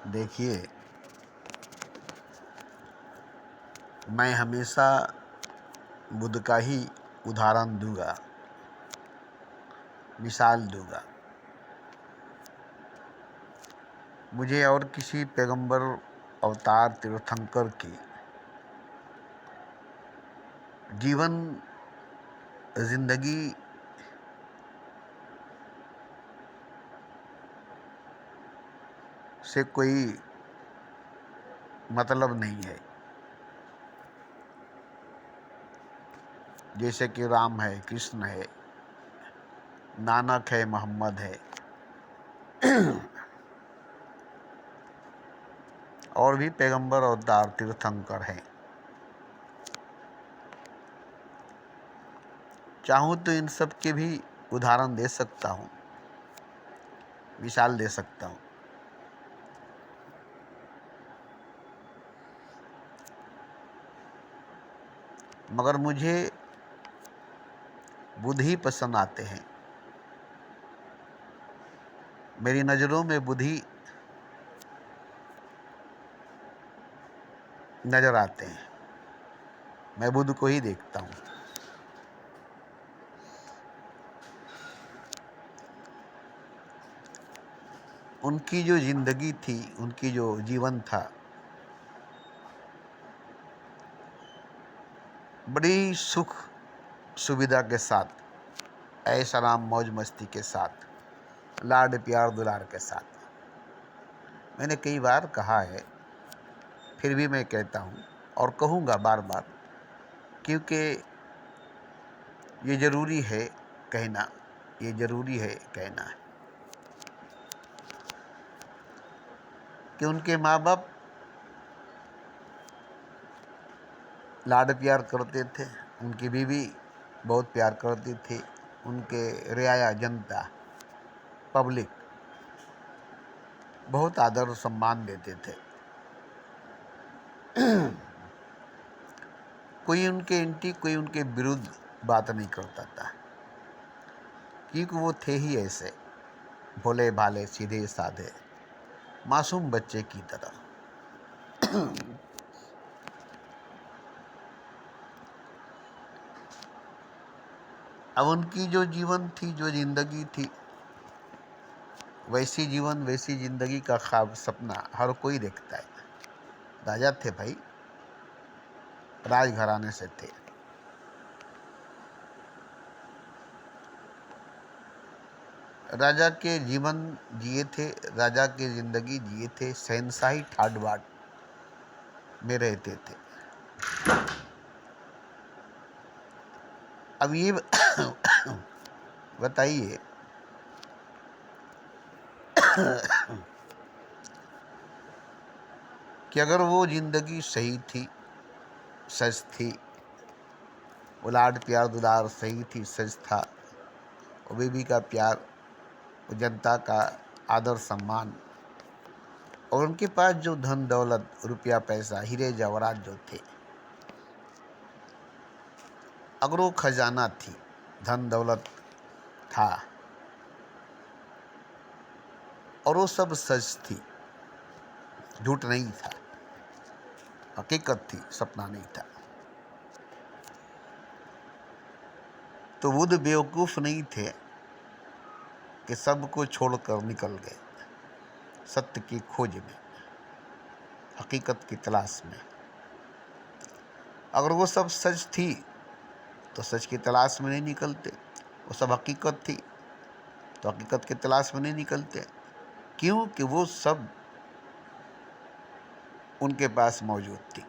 देखिए, मैं हमेशा बुद्ध का ही उदाहरण दूंगा, मिसाल दूंगा। मुझे और किसी पैगंबर, अवतार, तीर्थंकर की जीवन जिंदगी से कोई मतलब नहीं है। जैसे कि राम है, कृष्ण है, नानक है, मोहम्मद है और भी पैगंबर, अवतार, तीर्थंकर हैं। चाहूँ तो इन सब के भी उदाहरण दे सकता हूँ, मिसाल दे सकता हूँ। मगर मुझे बुद्ध ही पसंद आते हैं। मेरी नज़रों में बुद्ध ही नज़र आते हैं। मैं बुद्ध को ही देखता हूँ। उनकी जो जिंदगी थी, उनकी जो जीवन था, बड़ी सुख सुविधा के साथ, ऐश आराम मौज मस्ती के साथ, लाड प्यार दुलार के साथ। मैंने कई बार कहा है, फिर भी मैं कहता हूँ और कहूँगा बार बार, क्योंकि ये ज़रूरी है कहना, ये ज़रूरी है कहना कि उनके माँ बाप लाड प्यार करते थे, उनकी बीवी बहुत प्यार करती थी, उनके रियाया जनता, पब्लिक बहुत आदर और सम्मान देते थे। कोई उनके एंटी, कोई उनके विरुद्ध बात नहीं करता था, क्योंकि वो थे ही ऐसे भोले भाले, सीधे साधे, मासूम बच्चे की तरह। अब उनकी जो जीवन थी, जो जिंदगी थी, वैसी जीवन, वैसी जिंदगी का ख्वाब, सपना हर कोई देखता है। राजा थे भाई, राजघराने से थे। राजा के जीवन जिए थे, राजा की जिंदगी जिए थे, शहनशाही ठाट बाट में रहते थे। अब ये बताइए कि अगर वो जिंदगी सही थी, सच थी, वो लाड प्यार दुलार सही थी, सच था, वो बीबी का प्यार, वो जनता का आदर सम्मान, और उनके पास जो धन दौलत, रुपया पैसा, हीरे जवाहरात जो थे, अगर वो खजाना थी, धन दौलत था, और वो सब सच थी, झूठ नहीं था, हकीकत थी, सपना नहीं था, तो बुद्ध बेवकूफ़ नहीं थे कि सबको छोड़कर निकल गए सत्य की खोज में, हकीकत की तलाश में। अगर वो सब सच थी तो सच की तलाश में नहीं निकलते, वो सब हकीकत थी तो हकीकत की तलाश में नहीं निकलते। क्योंकि वो सब उनके पास मौजूद थी।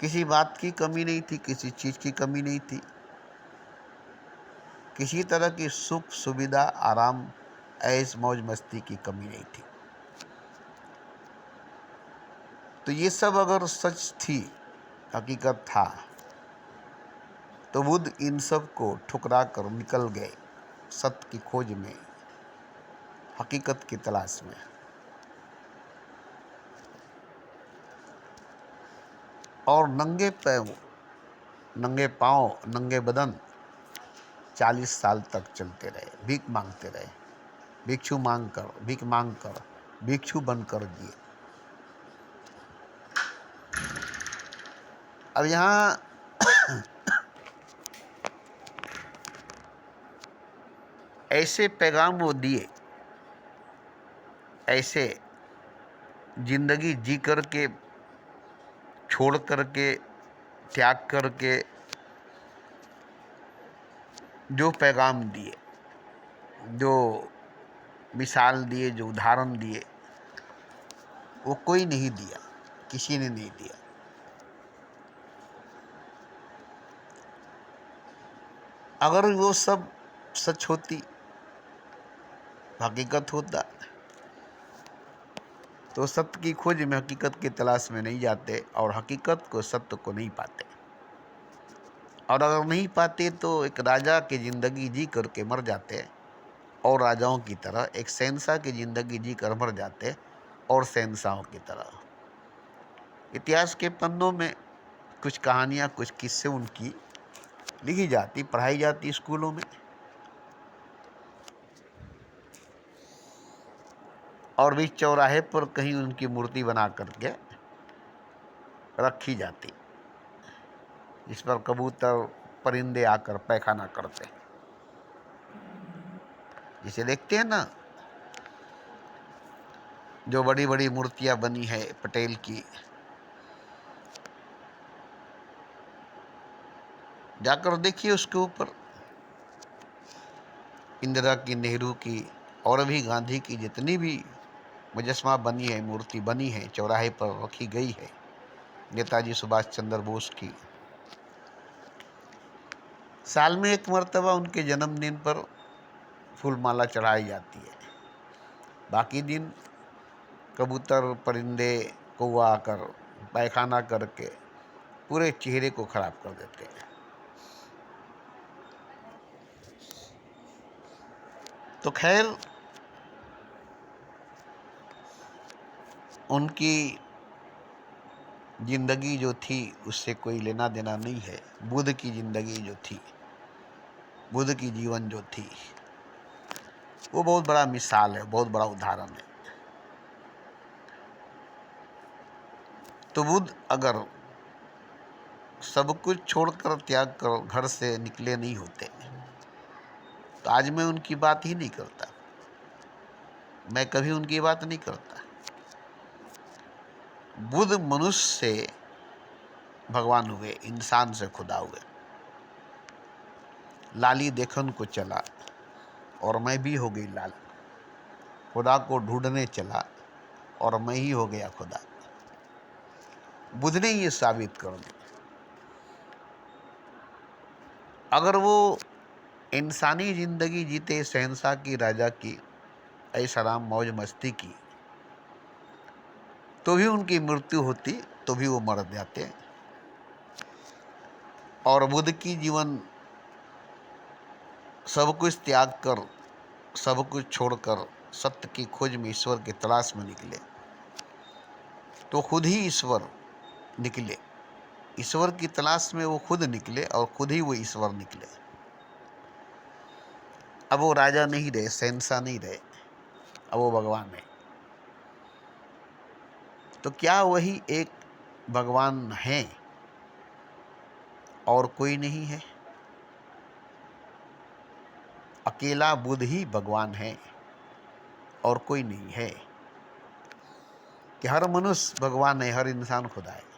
किसी बात की कमी नहीं थी, किसी चीज़ की कमी नहीं थी, किसी तरह की सुख सुविधा, आराम, ऐश मौज मस्ती की कमी नहीं थी। तो ये सब अगर सच थी, हकीकत था, तो बुद्ध इन सब को ठुकरा कर निकल गए सत्य की खोज में, हकीकत की तलाश में। और नंगे पांव, नंगे बदन 40 साल तक चलते रहे, भीख मांगते रहे, भीख मांग कर भिक्षु बनकर जिए। अब यहाँ ऐसे पैगाम वो दिए, ऐसे जिंदगी जी करके, छोड़ करके, त्याग करके जो पैगाम दिए, जो मिसाल दिए, जो उदाहरण दिए, वो कोई नहीं दिया, किसी ने नहीं दिया। अगर वो सब सच होती, हकीकत होता, तो सत्य की खोज में हकीकत की तलाश में नहीं जाते और हकीकत को, सत्य को नहीं पाते। और अगर नहीं पाते तो एक राजा की ज़िंदगी जी करके मर जाते और राजाओं की तरह, एक शहंशाह की ज़िंदगी जी कर मर जाते और शहंशाहों की तरह। इतिहास के पन्नों में कुछ कहानियाँ, कुछ किस्से उनकी लिखी जाती, पढ़ाई जाती स्कूलों में, और बीच चौराहे पर कहीं उनकी मूर्ति बना करके रखी जाती, जिस पर कबूतर, परिंदे आकर पैखाना करते, जिसे देखते हैं ना, जो बड़ी बड़ी मूर्तियां बनी है पटेल की, जाकर देखिए उसके ऊपर इंदिरा की, नेहरू की और भी गांधी की जितनी भी मुजस्मा बनी है, मूर्ति बनी है, चौराहे पर रखी गई है, नेताजी सुभाष चंद्र बोस की, साल में एक मर्तबा उनके जन्मदिन पर फूलमाला चढ़ाई जाती है। बाकी दिन कबूतर, परिंदे, कौवा आकर पैखाना करके पूरे चेहरे को खराब कर देते हैं। तो खैर, उनकी जिंदगी जो थी उससे कोई लेना देना नहीं है। बुद्ध की जिंदगी जो थी, बुद्ध की जीवन जो थी, वो बहुत बड़ा मिसाल है, बहुत बड़ा उदाहरण है। तो बुद्ध अगर सब कुछ छोड़कर, त्याग कर घर से निकले नहीं होते, तो आज मैं उनकी बात ही नहीं करता, मैं कभी उनकी बात नहीं करता। बुद्ध मनुष्य से भगवान हुए, इंसान से खुदा हुए। लाली देखन को चला और मैं भी हो गई लाल, खुदा को ढूंढने चला और मैं ही हो गया खुदा। बुद्ध ने ये साबित कर दिया। अगर वो इंसानी जिंदगी जीते, शहंशाह की, राजा की, ऐशआराम मौज मस्ती की, तो भी उनकी मृत्यु होती, तो भी वो मर जाते। और बुद्ध की जीवन सब कुछ त्याग कर, सब कुछ छोड़कर सत्य की खोज में, ईश्वर की तलाश में निकले, तो खुद ही ईश्वर निकले। ईश्वर की तलाश में वो खुद निकले और खुद ही वो ईश्वर निकले। अब वो राजा नहीं रहे, शहंशाह नहीं रहे, अब वो भगवान है। तो क्या वही एक भगवान है और कोई नहीं है? अकेला बुद्ध ही भगवान है और कोई नहीं है? कि हर मनुष्य भगवान है, हर इंसान खुदा है?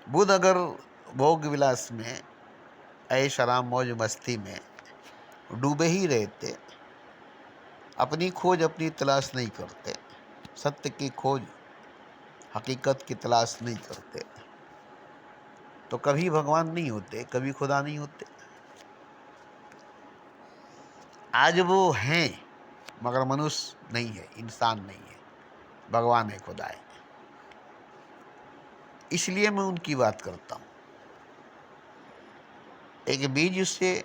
बुद्ध अगर भोग विलास में, ऐश आराम मौज मस्ती में डूबे ही रहते, अपनी खोज, अपनी तलाश नहीं करते, सत्य की खोज, हकीकत की तलाश नहीं करते, तो कभी भगवान नहीं होते, कभी खुदा नहीं होते। आज वो हैं मगर मनुष्य नहीं है, इंसान नहीं है, भगवान है, खुदा है। इसलिए मैं उनकी बात करता हूँ। एक बीज से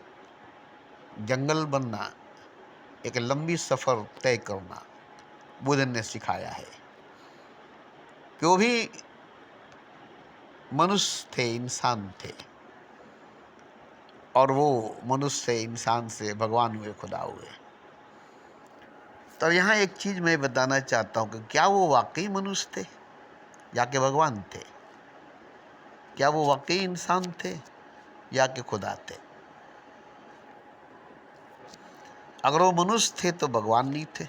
जंगल बनना, एक लंबी सफर तय करना बुद्ध ने सिखाया है। कि वो भी मनुष्य थे, इंसान थे, और वो मनुष्य से, इंसान से भगवान हुए, खुदा हुए। तो यहाँ एक चीज़ मैं बताना चाहता हूँ कि क्या वो वाकई मनुष्य थे या कि भगवान थे? क्या वो वाकई इंसान थे या कि खुदा थे? अगर वो मनुष्य थे तो भगवान नहीं थे,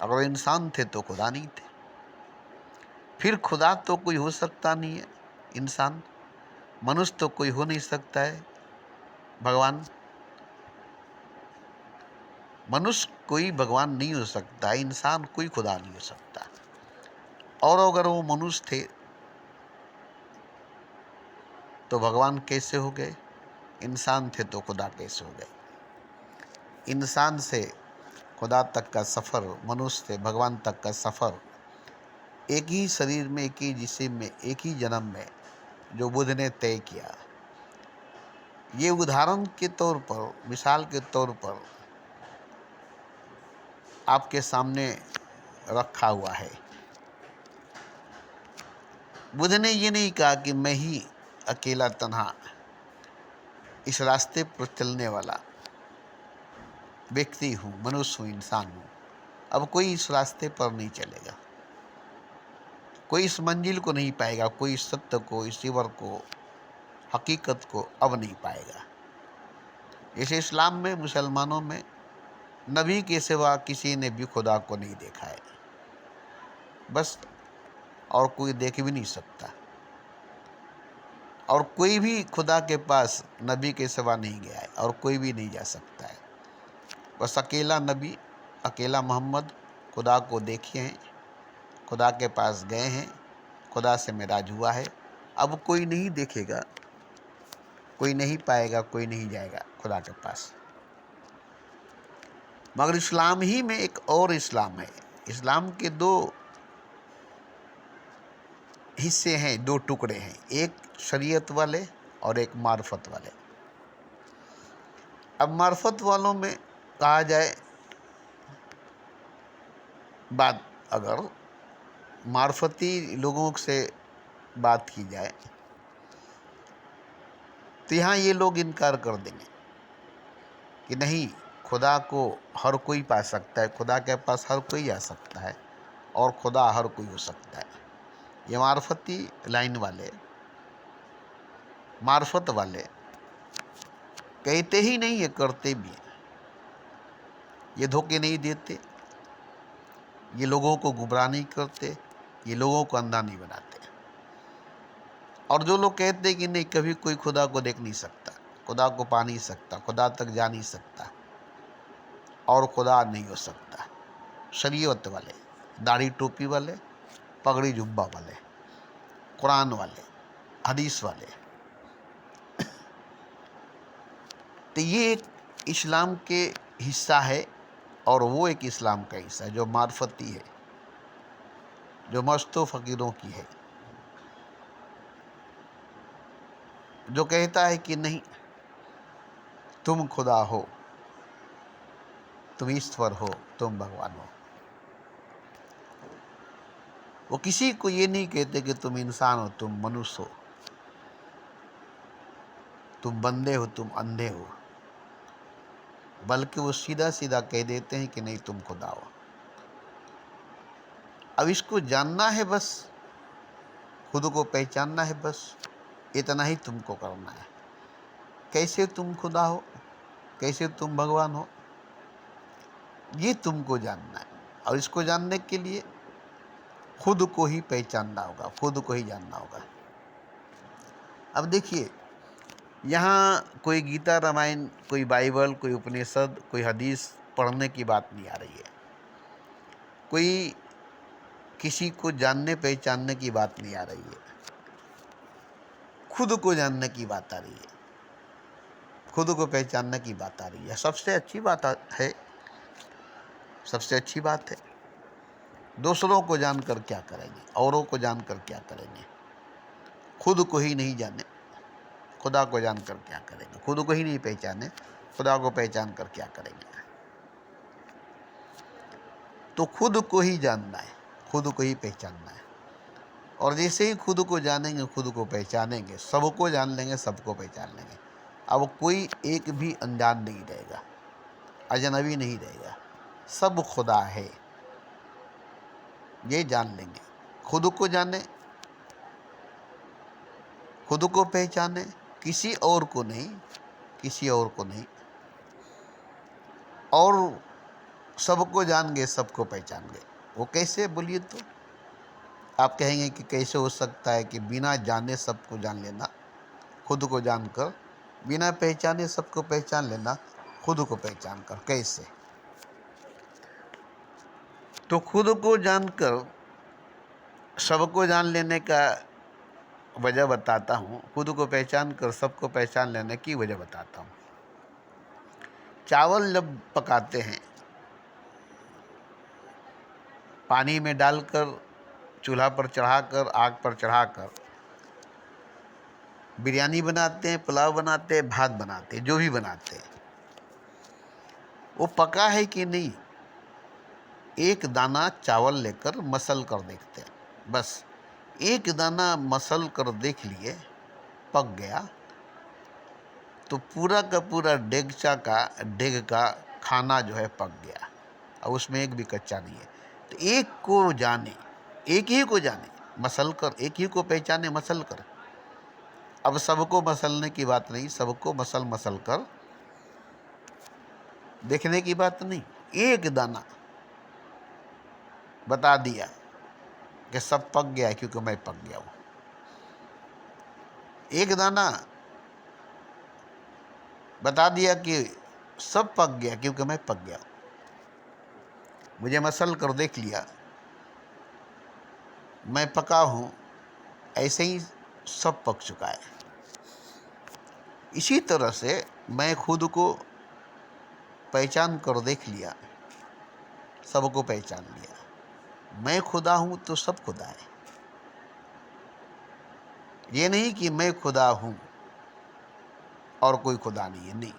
अगर वो इंसान थे तो खुदा नहीं थे। फिर खुदा तो कोई हो सकता नहीं है, इंसान मनुष्य तो कोई हो नहीं सकता है, भगवान मनुष्य कोई भगवान नहीं हो सकता, इंसान कोई खुदा नहीं हो सकता। और अगर वो मनुष्य थे तो भगवान कैसे हो गए? इंसान थे तो खुदा कैसे हो गए? इंसान से खुदा तक का सफ़र, मनुष्य से भगवान तक का सफ़र एक ही शरीर में, एक ही जिस्म में, एक ही जन्म में जो बुद्ध ने तय किया। ये उदाहरण के तौर पर, मिसाल के तौर पर आपके सामने रखा हुआ है। बुद्ध ने ये नहीं कहा कि मैं ही अकेला तन्हा इस रास्ते पर चलने वाला व्यक्ति हूँ, मनुष्य हूँ, इंसान हूँ। अब कोई इस रास्ते पर नहीं चलेगा, कोई इस मंजिल को नहीं पाएगा, कोई इस सत्य को, इस ईश्वर को, हकीकत को अब नहीं पाएगा। जैसे इस्लाम में, मुसलमानों में नबी के सिवा किसी ने भी खुदा को नहीं देखा है, बस, और कोई देख भी नहीं सकता। और कोई भी खुदा के पास नबी के सिवा नहीं गया है और कोई भी नहीं जा सकता है। बस अकेला नबी, अकेला मोहम्मद खुदा को देखे हैं, खुदा के पास गए हैं, खुदा से मेराज हुआ है। अब कोई नहीं देखेगा, कोई नहीं पाएगा, कोई नहीं जाएगा खुदा के पास। मगर इस्लाम ही में एक और इस्लाम है। इस्लाम के दो हिस्से हैं, दो टुकड़े हैं, एक शरीयत वाले और एक मार्फत वाले। अब मार्फत वालों में कहा जाए, बात अगर मार्फती लोगों से बात की जाए तो यहाँ ये लोग इनकार कर देंगे कि नहीं, खुदा को हर कोई पा सकता है, खुदा के पास हर कोई आ सकता है और खुदा हर कोई हो सकता है। ये मार्फती लाइन वाले, मार्फत वाले कहते ही नहीं है, करते भी हैं। ये धोखे नहीं देते, ये लोगों को गुमराह नहीं करते, ये लोगों को अंधा नहीं बनाते। और जो लोग कहते हैं कि नहीं, कभी कोई खुदा को देख नहीं सकता, खुदा को पा नहीं सकता, खुदा तक जा नहीं सकता और खुदा नहीं हो सकता, शरीयत वाले, दाढ़ी टोपी वाले, पगड़ी जुब्बा वाले, कुरान वाले, हदीस वाले, तो ये एक इस्लाम के हिस्सा है और वो एक इस्लाम का हिस्सा है जो मार्फती है, जो मस्तो फ़कीरों की है, जो कहता है कि नहीं, तुम खुदा हो, तुम ईश्वर हो, तुम भगवान हो। वो किसी को ये नहीं कहते कि तुम इंसान हो, तुम मनुष्य हो, तुम बंदे हो, तुम अंधे हो, बल्कि वो सीधा सीधा कह देते हैं कि नहीं, तुम खुदा हो। अब इसको जानना है, बस खुद को पहचानना है, बस इतना ही तुमको करना है। कैसे तुम खुदा हो, कैसे तुम भगवान हो, ये तुमको जानना है। और इसको जानने के लिए खुद को ही पहचानना होगा, खुद को ही जानना होगा। अब देखिए, यहाँ कोई गीता रामायण, कोई बाइबल, कोई उपनिषद, कोई हदीस पढ़ने की बात नहीं आ रही है, कोई किसी को जानने पहचानने की बात नहीं आ रही है, खुद को जानने की बात आ रही है, खुद को पहचानने की बात आ रही है। सबसे अच्छी बात है, सबसे अच्छी बात है। दूसरों को जानकर क्या करेंगे, औरों को जानकर क्या करेंगे, खुद को ही नहीं जाने, खुदा को जानकर क्या करेंगे, खुद को ही नहीं पहचाने, खुदा को पहचान कर क्या करेंगे। तो खुद को ही जानना है, खुद को ही पहचानना है। और जैसे ही खुद को जानेंगे, खुद को पहचानेंगे, सबको जान लेंगे, सबको पहचान लेंगे। अब कोई एक भी अनजान नहीं रहेगा, अजनबी नहीं रहेगा, सब खुदा है, ये जान लेंगे। खुद को जाने, खुद को पहचाने, किसी और को नहीं, किसी और को नहीं। और सबको जान गए, सबको पहचान गए। वो कैसे, बोलिए तो? आप कहेंगे कि कैसे हो सकता है कि बिना जाने सबको जान लेना, खुद को जानकर, बिना पहचाने सबको पहचान लेना, खुद को पहचान कर, कैसे? तो खुद को जानकर सबको जान लेने का वजह बताता हूँ, खुद को पहचान कर सबको पहचान लेने की वजह बताता हूँ। चावल जब पकाते हैं, पानी में डालकर, चूल्हा पर चढ़ाकर, आग पर चढ़ाकर बिरयानी बनाते हैं, पुलाव बनाते हैं, भात बनाते हैं, जो भी बनाते हैं, वो पका है कि नहीं, एक दाना चावल लेकर मसल कर देखते हैं। बस एक दाना मसल कर देख लिए, पक गया, तो पूरा का पूरा डेग का खाना जो है पक गया, और उसमें एक भी कच्चा नहीं है। तो एक को जाने, एक ही को जाने मसल कर, एक ही को पहचाने मसल कर। अब सबको मसलने की बात नहीं, सबको मसल कर देखने की बात नहीं। एक दाना बता दिया कि सब पक गया है क्योंकि मैं पक गया हूँ। एक दाना बता दिया कि सब पक गया क्योंकि मैं पक गया हूँ। मुझे मसल कर देख लिया, मैं पका हूँ, ऐसे ही सब पक चुका है। इसी तरह से मैं खुद को पहचान कर देख लिया, सबको पहचान लिया। मैं खुदा हूँ तो सब खुदा है। ये नहीं कि मैं खुदा हूँ और कोई खुदा नहीं है, नहीं।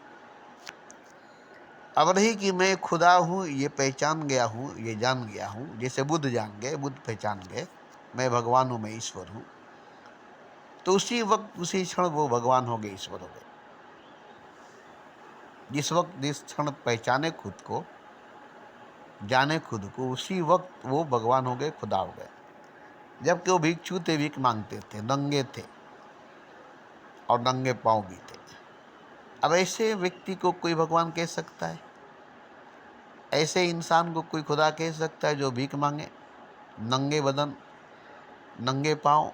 अब नहीं कि मैं खुदा हूँ, ये पहचान गया हूँ, ये जान गया हूँ। जैसे बुद्ध जान गए, बुद्ध पहचान गए, मैं भगवान हूँ, मैं ईश्वर हूँ। तो उसी वक्त, उसी क्षण वो भगवान हो गए, ईश्वर हो गए। जिस वक्त, जिस क्षण पहचाने खुद को, जाने खुद को, उसी वक्त वो भगवान हो गए, खुदा हो गए। जबकि वो भिक्षु थे, भीख मांगते थे, नंगे थे और नंगे पाँव भी थे। अब ऐसे व्यक्ति को कोई भगवान कह सकता है? ऐसे इंसान को कोई खुदा कह सकता है जो भीख मांगे, नंगे बदन, नंगे पाँव?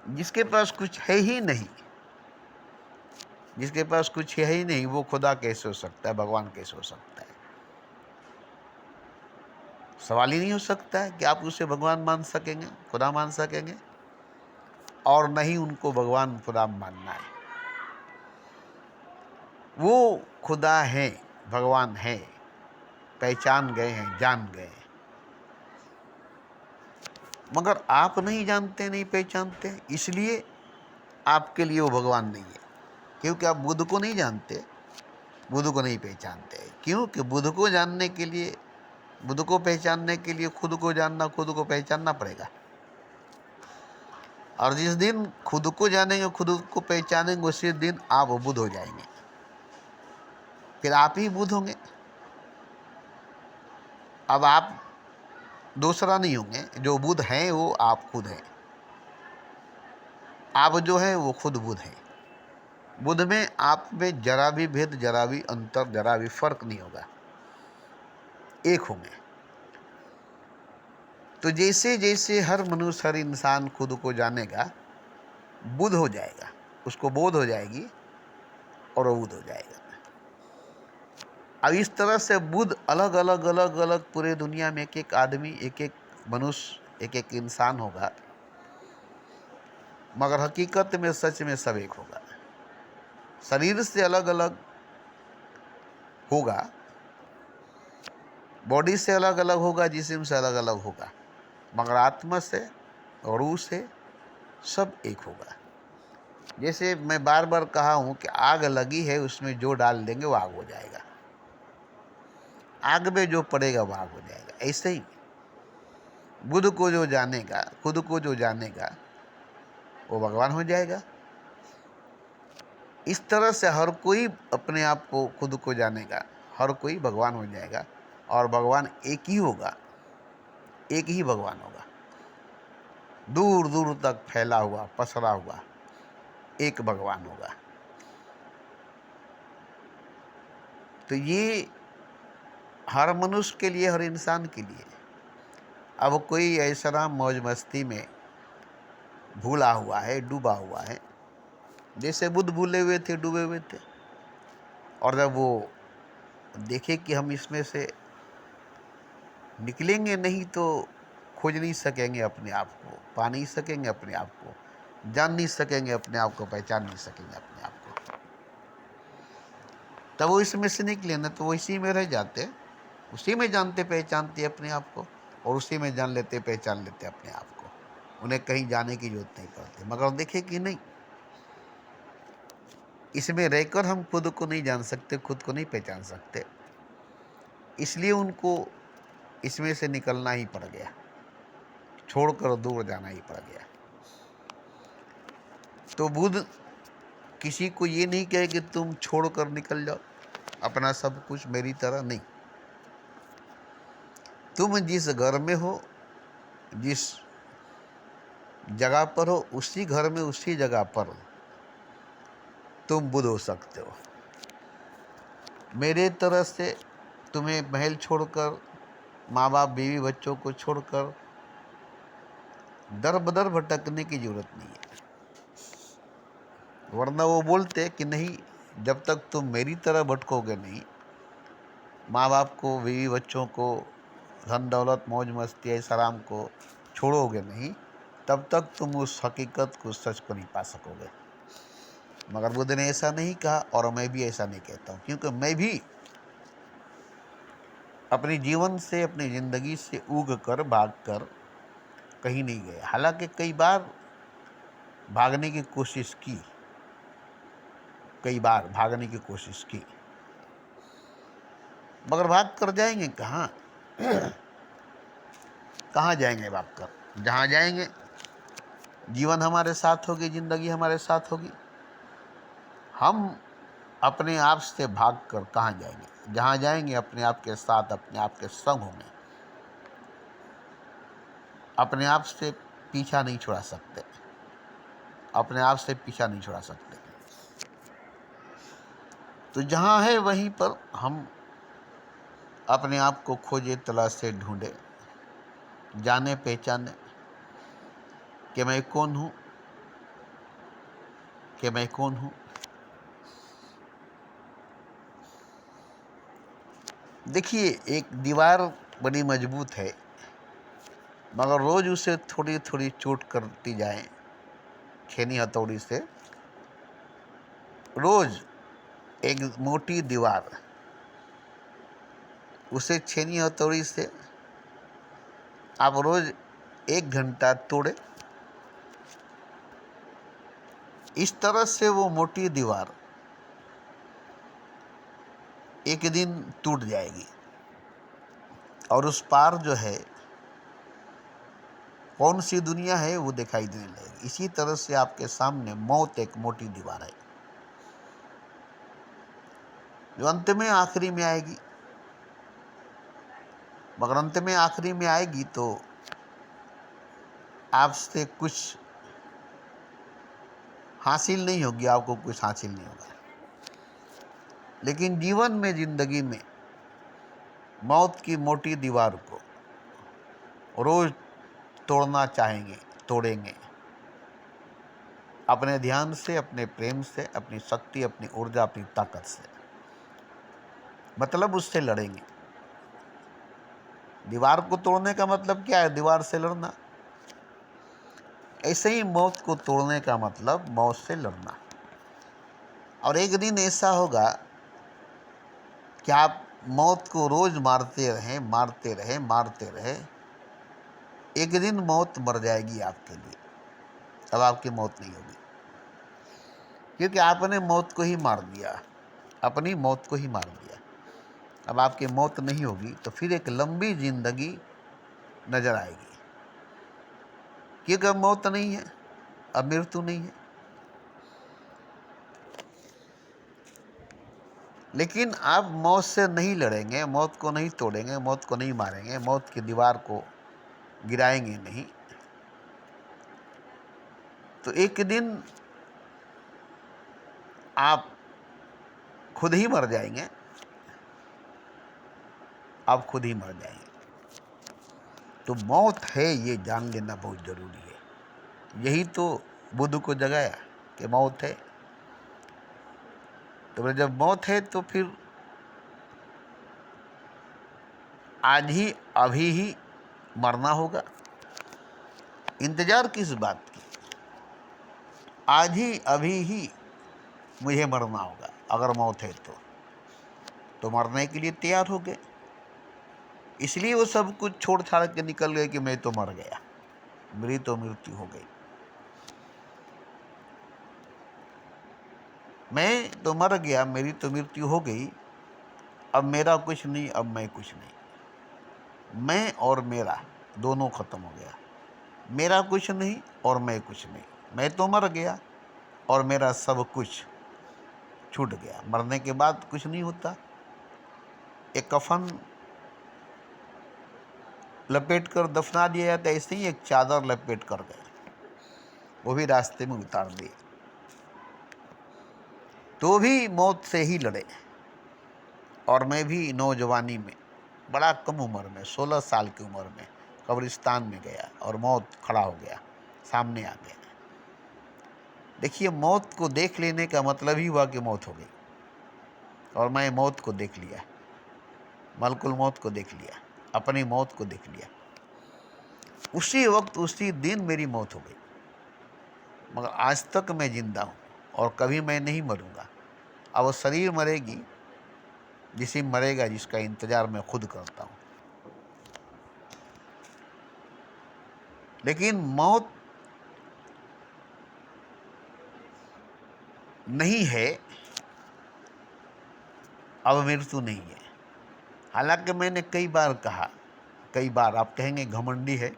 जिसके पास कुछ है ही नहीं, जिसके पास कुछ है ही नहीं, वो खुदा कैसे हो सकता है, भगवान कैसे हो सकता है? सवाल ही नहीं हो सकता है कि आप उसे भगवान मान सकेंगे, खुदा मान सकेंगे। और नहीं उनको भगवान खुदा मानना है। वो खुदा है, भगवान है, पहचान गए हैं, जान गए हैं। मगर आप नहीं जानते, नहीं पहचानते, इसलिए आपके लिए वो भगवान नहीं है। क्योंकि आप बुद्ध को नहीं जानते, बुद्ध को नहीं पहचानते। क्योंकि बुद्ध को जानने के लिए, बुद्ध को पहचानने के लिए खुद को जानना, खुद को पहचानना पड़ेगा। और जिस दिन खुद को जानेंगे, खुद को पहचानेंगे, उसी दिन आप बुद्ध हो जाएंगे। फिर आप ही बुद्ध होंगे। अब आप दूसरा नहीं होंगे, जो बुद्ध हैं वो आप खुद हैं। आप जो है वो खुद बुद्ध हैं। बुद्ध में आप में जरा भी भेद, जरा भी अंतर, जरा भी फर्क नहीं होगा, एक होंगे। तो जैसे जैसे हर मनुष्य, हर इंसान खुद को जानेगा, बुद्ध हो जाएगा, उसको बोध हो जाएगी और वो बुद्ध हो जाएगा। अब इस तरह से बुद्ध अलग अलग अलग अलग पूरे दुनिया में एक एक आदमी, एक एक मनुष्य, एक एक इंसान होगा, मगर हकीकत में, सच में सब एक होगा। शरीर से अलग अलग होगा, बॉडी से अलग अलग होगा, जिस्म से अलग अलग होगा, मगर आत्मा से और रूह से सब एक होगा। जैसे मैं बार बार कहा हूँ कि आग लगी है, उसमें जो डाल देंगे वो आग हो जाएगा, आग में जो पड़ेगा वो आग हो जाएगा। ऐसे ही बुद्ध को जो जानेगा, खुद को जो जानेगा, वो भगवान हो जाएगा। इस तरह से हर कोई अपने आप को खुद को जानेगा, हर कोई भगवान हो जाएगा और भगवान एक ही होगा, एक ही भगवान होगा, दूर दूर तक फैला हुआ पसरा हुआ एक भगवान होगा। तो ये हर मनुष्य के लिए, हर इंसान के लिए। अब कोई ऐसा मौज मस्ती में भूला हुआ है, डूबा हुआ है, जैसे बुद्ध भूले हुए थे, डूबे हुए थे, और जब वो देखे कि हम इसमें से निकलेंगे नहीं तो खोज नहीं सकेंगे अपने आप को, पा नहीं सकेंगे अपने आप को, जान नहीं सकेंगे अपने आप को, पहचान नहीं सकेंगे अपने आप को, तब वो इसमें से निकले ना तो वो इसी में रह जाते, उसी में जानते पहचानते अपने आप को, और उसी में जान लेते पहचान लेते अपने आप को। उन्हें कहीं जाने की जरूरत नहीं पड़ती। मगर देखे कि नहीं, इसमें रहकर हम खुद को नहीं जान सकते, खुद को नहीं पहचान सकते, इसलिए उनको इसमें से निकलना ही पड़ गया, छोड़कर दूर जाना ही पड़ गया। तो बुद्ध किसी को ये नहीं कहे कि तुम छोड़कर निकल जाओ अपना सब कुछ, मेरी तरह नहीं। तुम जिस घर में हो, जिस जगह पर हो, उसी घर में उसी जगह पर तुम बुद्ध हो सकते हो। मेरे तरह से तुम्हें महल छोड़कर, माँ बाप बीवी बच्चों को छोड़कर दर बदर भटकने की जरूरत नहीं है। वरना वो बोलते कि नहीं, जब तक तुम मेरी तरह भटकोगे नहीं, माँ बाप को, बीवी बच्चों को, धन दौलत मौज मस्ती ऐसा आराम को छोड़ोगे नहीं, तब तक तुम उस हकीकत को, सच को नहीं पा सकोगे। मगर बुद्ध ने ऐसा नहीं कहा, और मैं भी ऐसा नहीं कहता हूँ, क्योंकि मैं भी अपने जीवन से, अपनी ज़िंदगी से ऊग कर, भाग कर कहीं नहीं गया। हालांकि कई बार भागने की कोशिश की, कई बार भागने की कोशिश की, मगर भाग कर जाएंगे कहाँ? कहाँ जाएंगे भाग कर? जहाँ जाएंगे जीवन हमारे साथ होगी, ज़िंदगी हमारे साथ होगी। हम अपने आप से भाग कर कहाँ जाएंगे? जहाँ जाएंगे अपने आप के साथ, अपने आप के संग होंगे। अपने आप से पीछा नहीं छुड़ा सकते, अपने आप से पीछा नहीं छुड़ा सकते। तो जहाँ है वहीं पर हम अपने आप को खोजे, तलाशे, ढूंढे, जाने पहचाने कि मैं कौन हूँ, कि मैं कौन हूँ। देखिए, एक दीवार बड़ी मजबूत है, मगर रोज़ उसे थोड़ी थोड़ी चोट करती जाए छेनी हथौड़ी से, रोज़ एक मोटी दीवार, उसे छेनी हथौड़ी से आप रोज़ 1 घंटा तोड़े, इस तरह से वो मोटी दीवार एक दिन टूट जाएगी, और उस पार जो है कौन सी दुनिया है वो दिखाई देने लगेगी। इसी तरह से आपके सामने मौत एक मोटी दीवार है, जो अंत में आखिरी में आएगी। मगर अंत में आखिरी में आएगी तो आपसे कुछ हासिल नहीं होगी, आपको कुछ हासिल नहीं होगा। लेकिन जीवन में, जिंदगी में मौत की मोटी दीवार को रोज तोड़ना चाहेंगे, तोड़ेंगे, अपने ध्यान से, अपने प्रेम से, अपनी शक्ति, अपनी ऊर्जा, अपनी ताकत से, मतलब उससे लड़ेंगे। दीवार को तोड़ने का मतलब क्या है? दीवार से लड़ना। ऐसे ही मौत को तोड़ने का मतलब मौत से लड़ना। और एक दिन ऐसा होगा कि आप मौत को रोज मारते रहें, मारते रहें, मारते रहें, एक दिन मौत मर जाएगी आपके लिए। अब आपकी मौत नहीं होगी, क्योंकि आपने मौत को ही मार दिया, अपनी मौत को ही मार दिया। अब आपकी मौत नहीं होगी तो फिर एक लंबी जिंदगी नजर आएगी, क्योंकि अब मौत नहीं है, अब मृत्यु नहीं है। लेकिन आप मौत से नहीं लड़ेंगे, मौत को नहीं तोड़ेंगे, मौत को नहीं मारेंगे, मौत की दीवार को गिराएंगे नहीं, तो एक दिन आप खुद ही मर जाएंगे। आप खुद ही मर जाएंगे। तो मौत है ये जान लेना बहुत ज़रूरी है। यही तो बुद्ध को जगाया कि मौत है। तो जब मौत है तो फिर आज ही अभी ही मरना होगा। इंतजार किस बात की? आज ही अभी ही मुझे मरना होगा। अगर मौत है तो मरने के लिए तैयार हो गए। इसलिए वो सब कुछ छोड़ छाड़ के निकल गए कि मैं तो मर गया, मेरी तो मृत्यु हो गई। मैं तो मर गया, मेरी तो मृत्यु हो गई। अब मेरा कुछ नहीं, अब मैं कुछ नहीं। मैं और मेरा दोनों खत्म हो गया। मेरा कुछ नहीं और मैं कुछ नहीं। मैं तो मर गया और मेरा सब कुछ छूट गया। मरने के बाद कुछ नहीं होता। एक कफन लपेट कर दफना दिया जाता है, ऐसे ही एक चादर लपेट कर गए, वो भी रास्ते में उतार दिए। तो भी मौत से ही लड़े। और मैं भी नौजवानी में, बड़ा कम उम्र में, 16 साल की उम्र में कब्रिस्तान में गया और मौत खड़ा हो गया, सामने आ गया। देखिए, मौत को देख लेने का मतलब ही हुआ कि मौत हो गई। और मैं मौत को देख लिया, मलकुल मौत को देख लिया, अपनी मौत को देख लिया। उसी वक्त उसी दिन मेरी मौत हो गई। मगर आज तक मैं जिंदा हूँ और कभी मैं नहीं मरूंगा। अब वो शरीर मरेगी, जिसे मरेगा, जिसका इंतजार मैं खुद करता हूँ। लेकिन मौत नहीं है, अब मृत्यु नहीं है। हालांकि मैंने कई बार कहा, कई बार आप कहेंगे घमंडी है,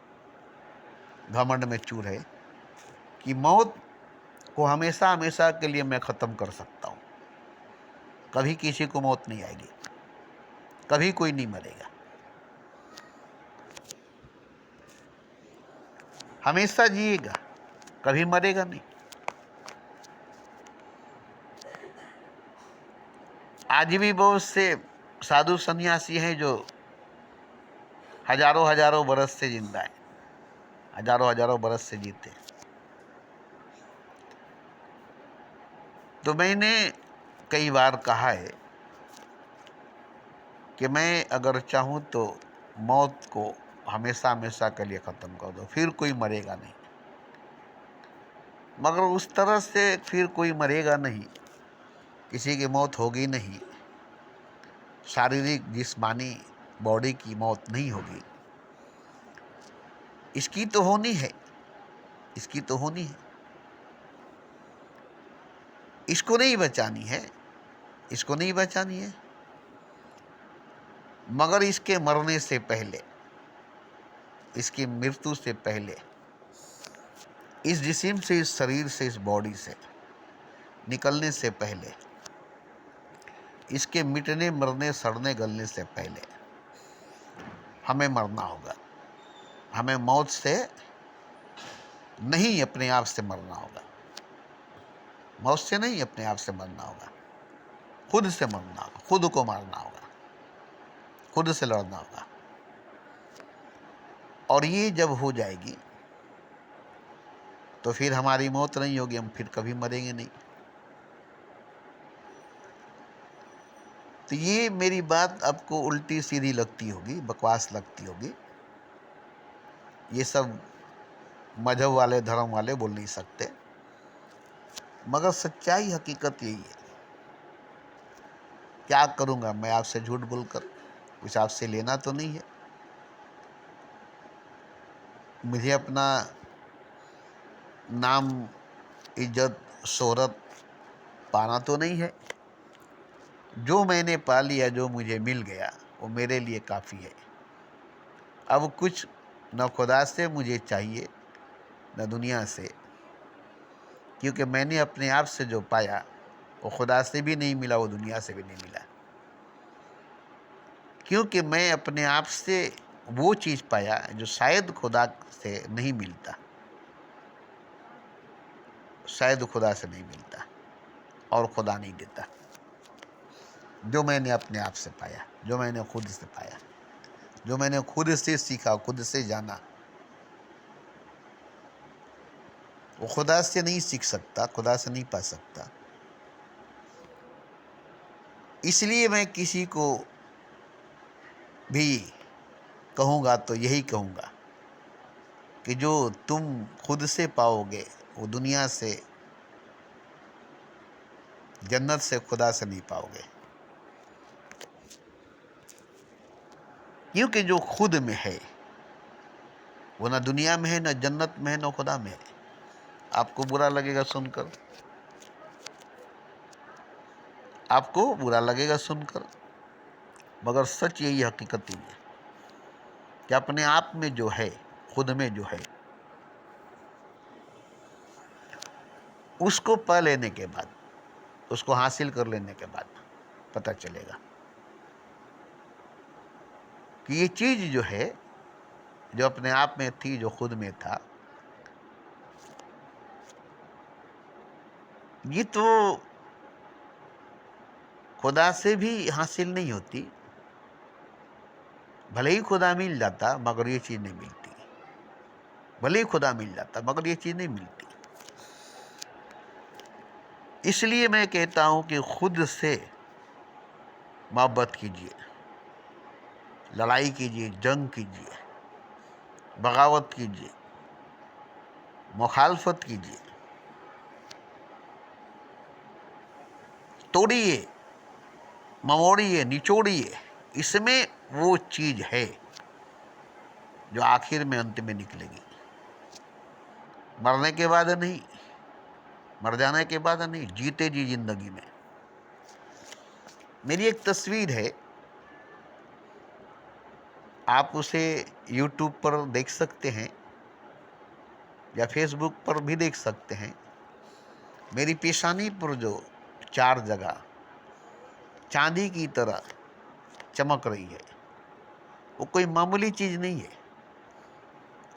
घमंड में चूर है, कि मौत को हमेशा हमेशा के लिए मैं ख़त्म कर सकता हूँ। कभी किसी को मौत नहीं आएगी, कभी कोई नहीं मरेगा। हमेशा जिएगा, कभी मरेगा नहीं। आज भी बहुत से साधु सन्यासी हैं जो हजारों हजारों बरस से जिंदा है, हजारों हजारों बरस से जीते। तो मैंने कई बार कहा है कि मैं अगर चाहूँ तो मौत को हमेशा हमेशा के लिए ख़त्म कर दो, फिर कोई मरेगा नहीं। मगर उस तरह से फिर कोई मरेगा नहीं, किसी की मौत होगी नहीं, शारीरिक जिस्मानी बॉडी की मौत नहीं होगी। इसकी तो होनी है, इसकी तो होनी है। इसको नहीं बचानी है, इसको नहीं बचानी है। मगर इसके मरने से पहले, इसकी मृत्यु से पहले, इस जिस्म से, इस शरीर से, इस बॉडी से निकलने से पहले, इसके मिटने, मरने, सड़ने, गलने से पहले हमें मरना होगा। हमें मौत से नहीं, अपने आप से मरना होगा। मौत से नहीं, अपने आप से मरना होगा। खुद से मरना होगा, खुद को मारना होगा, खुद से लड़ना होगा। और ये जब हो जाएगी तो फिर हमारी मौत नहीं होगी, हम फिर कभी मरेंगे नहीं। तो ये मेरी बात आपको उल्टी सीधी लगती होगी, बकवास लगती होगी। ये सब मजहब वाले, धर्म वाले बोल नहीं सकते। मगर सच्चाई, हकीकत यही है। क्या करूँगा मैं आपसे झूठ बोलकर? कुछ आपसे लेना तो नहीं है। मुझे अपना नाम, इज्जत, शोहरत पाना तो नहीं है। जो मैंने पा लिया, जो मुझे मिल गया, वो मेरे लिए काफ़ी है। अब कुछ न खुदा से मुझे चाहिए, न दुनिया से, क्योंकि मैंने अपने आप से जो पाया वो खुदा से भी नहीं मिला, वो दुनिया से भी नहीं मिला, क्योंकि मैं अपने आप से वो चीज़ पाया जो शायद खुदा से नहीं मिलता, शायद खुदा से नहीं मिलता और खुदा नहीं देता। जो मैंने अपने आप से पाया, जो मैंने खुद से पाया, जो मैंने खुद से सीखा, खुद से जाना, वो खुदा से नहीं सीख सकता, खुदा से नहीं पा सकता। इसलिए मैं किसी को भी कहूँगा तो यही कहूँगा कि जो तुम खुद से पाओगे वो दुनिया से, जन्नत से, खुदा से नहीं पाओगे। क्योंकि जो खुद में है वो ना दुनिया में है, ना जन्नत में है, ना खुदा में है। आपको बुरा लगेगा सुनकर, आपको बुरा लगेगा सुनकर, मगर सच यही, हकीकत ही है कि अपने आप में जो है, खुद में जो है, उसको पा लेने के बाद, उसको हासिल कर लेने के बाद पता चलेगा कि ये चीज़ जो है, जो अपने आप में थी, जो खुद में था, ये तो खुदा से भी हासिल नहीं होती। भले ही खुदा मिल जाता मगर ये चीज़ नहीं मिलती, भले ही खुदा मिल जाता मगर ये चीज़ नहीं मिलती। इसलिए मैं कहता हूँ कि खुद से मोहब्बत कीजिए, लड़ाई कीजिए, जंग कीजिए, बगावत कीजिए, मुखालफत कीजिए, तोड़िए, ममोड़िए, निचोड़िए। इसमें वो चीज़ है जो आखिर में, अंत में निकलेगी। मरने के बाद नहीं, मर जाने के बाद नहीं, जीते जी जिंदगी में। मेरी एक तस्वीर है, आप उसे YouTube पर देख सकते हैं या Facebook पर भी देख सकते हैं। मेरी पेशानी पर जो 4 जगह चांदी की तरह चमक रही है, वो कोई मामूली चीज़ नहीं है।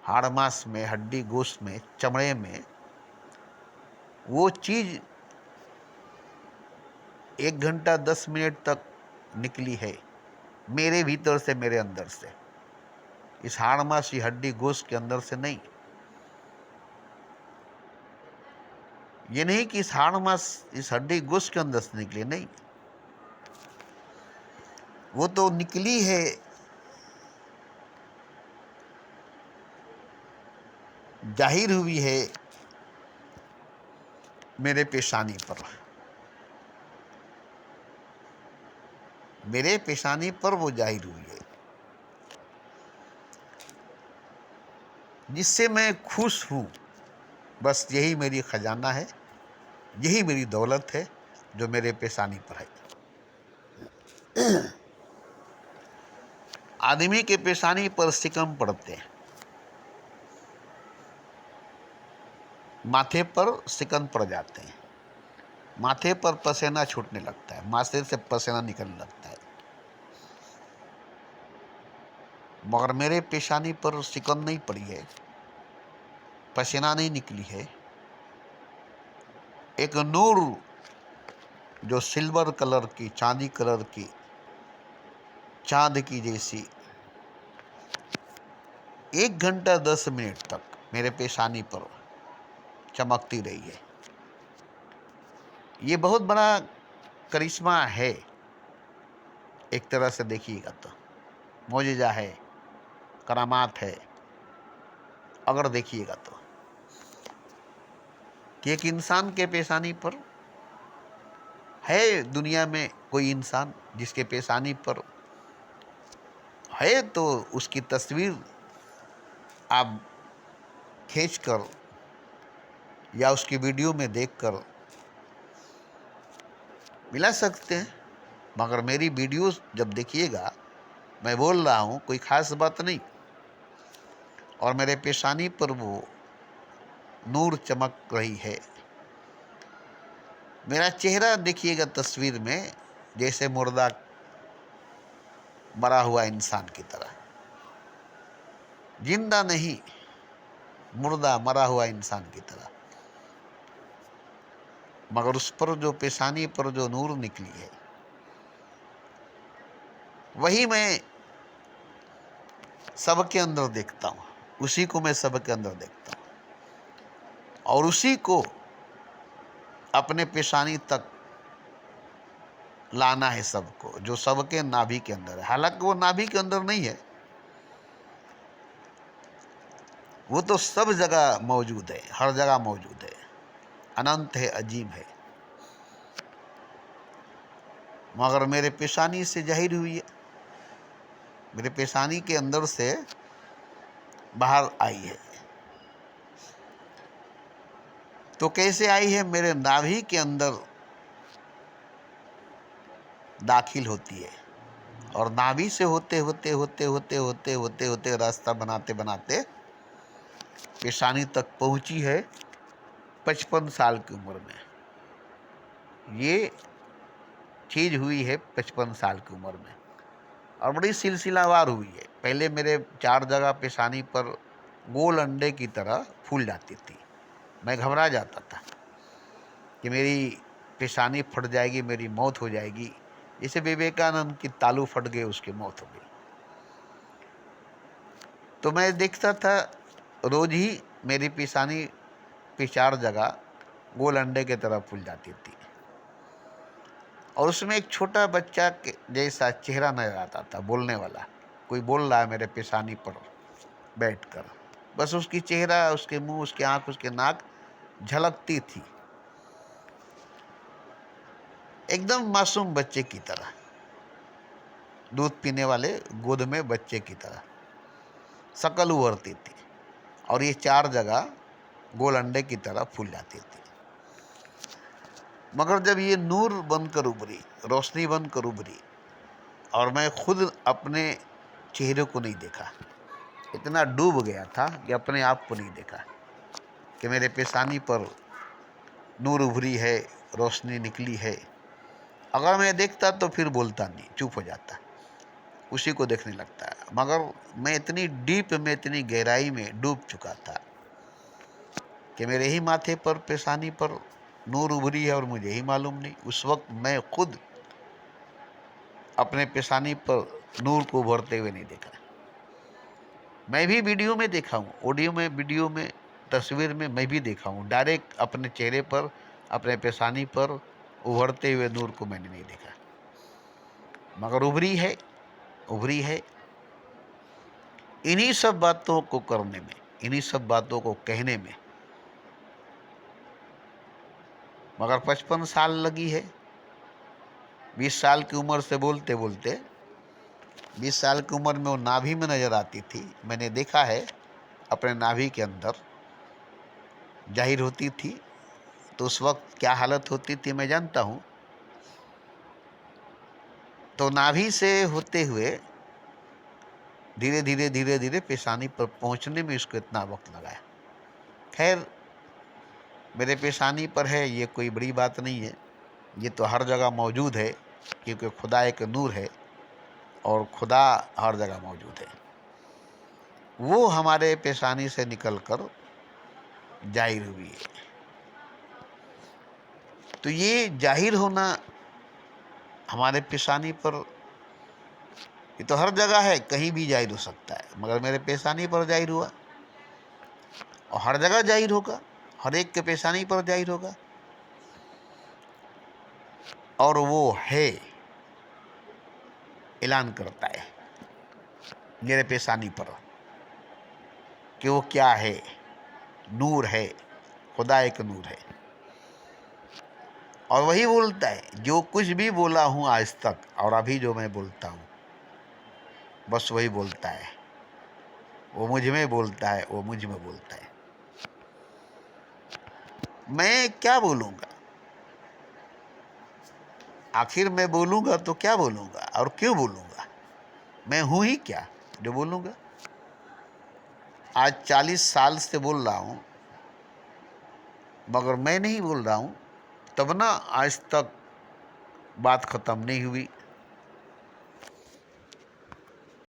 हाड़ मांस में, हड्डी गोश्त में, चमड़े में वो चीज़ 1 घंटा 10 मिनट तक निकली है, मेरे भीतर से, मेरे अंदर से, इस हाड़ मांस, हड्डी गोश्त के अंदर से नहीं। ये नहीं कि इस हाड़ मांस, इस हड्डी गोश्त के अंदर से निकली, नहीं, वो तो निकली है जाहिर हुई है मेरे पेशानी पर, मेरे पेशानी पर वो जाहिर हुई है, जिससे मैं खुश हूँ। बस यही मेरी खजाना है, यही मेरी दौलत है जो मेरे पेशानी पर है। आदमी के पेशानी पर सिकम पड़ते हैं, माथे पर सिकन पड़ जाते हैं, माथे पर पसीना छूटने लगता है, माथे से पसीना निकलने लगता है, मगर मेरे पेशानी पर सिकन नहीं पड़ी है, पसीना नहीं निकली है। एक नूर जो सिल्वर कलर की, चांदी कलर की, चांद की जैसी 1 घंटा 10 मिनट तक मेरे पेशानी पर चमकती रही है। ये बहुत बड़ा करिश्मा है, एक तरह से देखिएगा तो मौजज़ा है, करामात है, अगर देखिएगा तो, कि एक इंसान के पेशानी पर है। दुनिया में कोई इंसान जिसके पेशानी पर है तो उसकी तस्वीर आप खींचकर या उसकी वीडियो में देखकर मिला सकते हैं, मगर मेरी वीडियोस जब देखिएगा, मैं बोल रहा हूँ कोई ख़ास बात नहीं, और मेरे पेशानी पर वो नूर चमक रही है, मेरा चेहरा देखिएगा तस्वीर में जैसे मुर्दा मरा हुआ इंसान की तरह, जिंदा नहीं, मुर्दा मरा हुआ इंसान की तरह। मगर उस पर जो पेशानी पर जो नूर निकली है, वही मैं सबके अंदर देखता हूँ, उसी को मैं सबके अंदर देखता हूँ और उसी को अपने पेशानी तक लाना है सबको, जो सबके नाभि के अंदर है। हालांकि वो नाभि के अंदर नहीं है, वो तो सब जगह मौजूद है, हर जगह मौजूद है, अनंत है, अजीम है, मगर मेरे पेशानी से जाहिर हुई है, मेरे पेशानी के अंदर से बाहर आई है। तो कैसे आई है? मेरे नाभि के अंदर दाखिल होती है और नाभि से होते होते होते होते होते होते होते रास्ता बनाते बनाते पेशानी तक पहुंची है 55 साल की उम्र में। ये चीज हुई है 55 साल की उम्र में और बड़ी सिलसिलावार हुई है। पहले मेरे 4 जगह पेशानी पर गोल अंडे की तरह फूल जाती थी। मैं घबरा जाता था कि मेरी पेशानी फट जाएगी, मेरी मौत हो जाएगी। जैसे विवेकानंद की तालू फट गए, उसकी मौत हो गई। तो मैं देखता था रोज ही मेरी पेशानी पे 4 जगह गोल अंडे की तरह फूल जाती थी और उसमें एक छोटा बच्चा के जैसा चेहरा नजर आता था, बोलने वाला। कोई बोल रहा है मेरे पेशानी पर बैठकर, बस उसकी चेहरा, उसके मुंह, उसके आंख, उसके नाक झलकती थी, एकदम मासूम बच्चे की तरह, दूध पीने वाले गोद में बच्चे की तरह शक्ल उभरती थी और ये 4 जगह गोल अंडे की तरह फूल जाती थी। मगर जब ये नूर बनकर उभरी, रोशनी बनकर उभरी और मैं खुद अपने चेहरे को नहीं देखा, इतना डूब गया था कि अपने आप को नहीं देखा कि मेरे पेशानी पर नूर उभरी है, रोशनी निकली है। अगर मैं देखता तो फिर बोलता नहीं, चुप हो जाता, उसी को देखने लगता है। मगर मैं इतनी डीप में, इतनी गहराई में डूब चुका था कि मेरे ही माथे पर, पेशानी पर नूर उभरी है और मुझे ही मालूम नहीं। उस वक्त मैं खुद अपने पेशानी पर नूर को उभरते हुए नहीं देखा। मैं भी वीडियो में देखा हूँ, ऑडियो में, वीडियो में, तस्वीर में मैं भी देखा हूँ। डायरेक्ट अपने चेहरे पर, अपने पेशानी पर उभरते हुए नूर को मैंने नहीं देखा। मगर उभरी है, उभरी है। इन्हीं सब बातों को करने में, इन्हीं सब बातों को कहने में मगर 55 साल लगी है। 20 साल की उम्र से बोलते बोलते 20 साल की उम्र में वो नाभि में नजर आती थी। मैंने देखा है अपने नाभि के अंदर जाहिर होती थी, तो उस वक्त क्या हालत होती थी मैं जानता हूँ। तो नाभि से होते हुए धीरे धीरे धीरे धीरे पेशानी पर पहुँचने में इसको इतना वक्त लगा है। खैर, मेरे पेशानी पर है, ये कोई बड़ी बात नहीं है, ये तो हर जगह मौजूद है, क्योंकि खुदा एक नूर है और खुदा हर जगह मौजूद है। वो हमारे पेशानी से निकलकर जाहिर हुई है। तो ये जाहिर होना हमारे पेशानी पर, ये तो हर जगह है, कहीं भी जाहिर हो सकता है, मगर मेरे पेशानी पर जाहिर हुआ और हर जगह जाहिर होगा, हर एक के पेशानी पर जाहिर होगा। और वो है, ऐलान करता है मेरे पेशानी पर कि वो क्या है, नूर है, खुदा एक नूर है। और वही बोलता है, जो कुछ भी बोला हूँ आज तक और अभी जो मैं बोलता हूँ, बस वही बोलता है। वो मुझ में बोलता है, वो मुझ में बोलता है। मैं क्या बोलूँगा? आखिर मैं बोलूँगा तो क्या बोलूँगा और क्यों बोलूँगा? मैं हूँ ही क्या जो बोलूँगा? आज 40 साल से बोल रहा हूँ, मगर मैं नहीं बोल रहा हूँ, तब ना आज तक बात ख़त्म नहीं हुई।